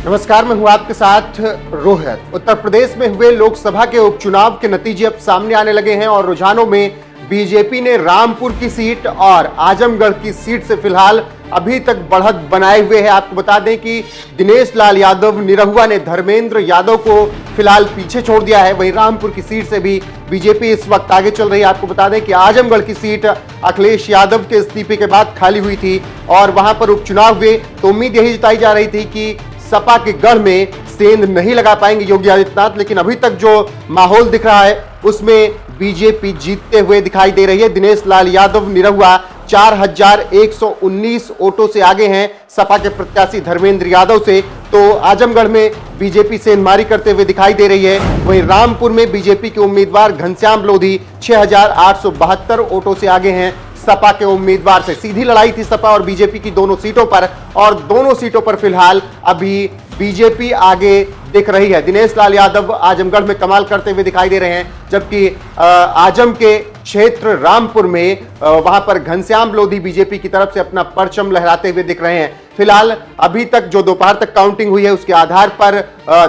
नमस्कार, मैं हूं आपके साथ रोहित। उत्तर प्रदेश में हुए लोकसभा के उपचुनाव के नतीजे अब सामने आने लगे हैं और रुझानों में बीजेपी ने रामपुर की सीट और आजमगढ़ की सीट से फिलहाल अभी तक बढ़त बनाए हुए है। आपको बता दें कि दिनेश लाल यादव निरहुआ ने धर्मेंद्र यादव को फिलहाल पीछे छोड़ दिया है। वहीं रामपुर की सीट से भी बीजेपी इस वक्त आगे चल रही है। आपको बता दें कि आजमगढ़ की सीट अखिलेश यादव के इस्तीफे के बाद खाली हुई थी और वहां पर उपचुनाव हुए तो उम्मीद यही जताई जा रही थी कि सपा के गढ़ में सेंध नहीं लगा पाएंगे योगी आदित्यनाथ, लेकिन अभी तक जो माहौल दिख रहा है उसमें बीजेपी जीतते हुए दिखाई दे रही है। दिनेश लाल यादव निरहुआ 4119 वोटों से आगे हैं सपा के प्रत्याशी धर्मेंद्र यादव से। तो आजमगढ़ में बीजेपी सेंधमारी करते हुए दिखाई दे रही है। वहीं रामपुर में बीजेपी के उम्मीदवार घनश्याम लोधी 6872 वोटों से आगे हैं सपा के उम्मीदवार से। सीधी लड़ाई थी सपा और बीजेपी की दोनों सीटों पर और दोनों सीटों पर फिलहाल अभी बीजेपी आगे दिख रही है। दिनेश लाल यादव आजमगढ़ में कमाल करते हुए दिखाई दे रहे हैं, जबकि आजम के क्षेत्र रामपुर में वहां पर घनश्याम लोधी बीजेपी की तरफ से अपना परचम लहराते हुए दिख रहे हैं। फिलहाल अभी तक जो दोपहर तक काउंटिंग हुई है उसके आधार पर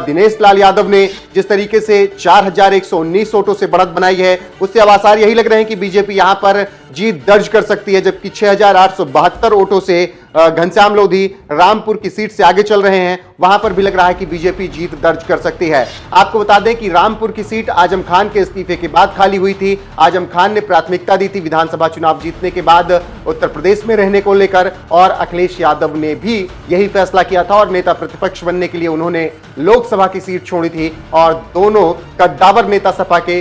दिनेश लाल यादव ने जिस तरीके से 4119 वोटों से बढ़त बनाई है उससे अब आसार यही लग रहे हैं कि बीजेपी यहां पर जीत दर्ज कर सकती है, जबकि 6872 वोटों से घनश्याम लोधी रामपुर की सीट से आगे चल रहे हैं। वहां पर भी लग रहा है कि बीजेपी जीत दर्ज कर सकती है। आपको बता दें कि रामपुर की सीट आजम खान के इस्तीफे के बाद खाली हुई थी। आजम खान ने प्राथमिकता दी थी विधानसभा चुनाव जीतने के बाद उत्तर प्रदेश में रहने को लेकर और अखिलेश यादव ने भी यही फैसला किया था और नेता प्रतिपक्ष बनने के लिए उन्होंने लोकसभा की सीट छोड़ी थी और दोनों कद्दावर नेता सपा के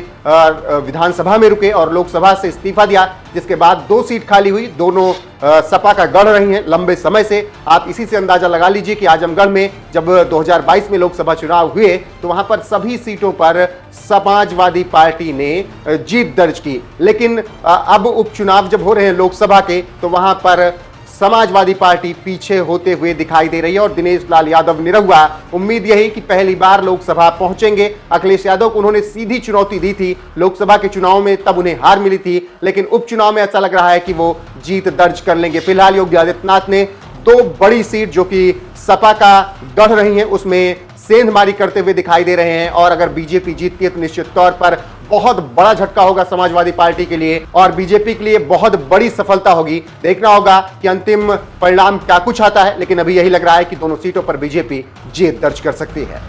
विधानसभा में रुके और लोकसभा से इस्तीफा दिया, जिसके बाद 2 सीट खाली हुई। दोनों सपा का गढ़ रही हैं लंबे समय से। आप इसी से अंदाजा लगा लीजिए कि आजमगढ़ में जब 2022 में लोकसभा चुनाव हुए तो वहां पर सभी सीटों पर समाजवादी पार्टी ने जीत दर्ज की, लेकिन अब उपचुनाव जब हो रहे हैं लोकसभा के तो वहां पर समाजवादी पार्टी पीछे होते हुए दिखाई दे रही है और दिनेश लाल यादव निरहुआ उम्मीद यही कि पहली बार लोकसभा पहुंचेंगे। अखिलेश यादव को उन्होंने सीधी चुनौती दी थी लोकसभा के चुनाव में, तब उन्हें हार मिली थी, लेकिन उपचुनाव में ऐसा लग रहा है कि वो जीत दर्ज कर लेंगे। फिलहाल योगी आदित्यनाथ ने 2 बड़ी सीट जो कि सपा का गढ़ रही है उसमें सेंधमारी करते हुए दिखाई दे रहे हैं और अगर बीजेपी जीतती है तो निश्चित तौर पर बहुत बड़ा झटका होगा समाजवादी पार्टी के लिए और बीजेपी के लिए बहुत बड़ी सफलता होगी। देखना होगा कि अंतिम परिणाम क्या कुछ आता है, लेकिन अभी यही लग रहा है कि दोनों सीटों पर बीजेपी जीत दर्ज कर सकती है।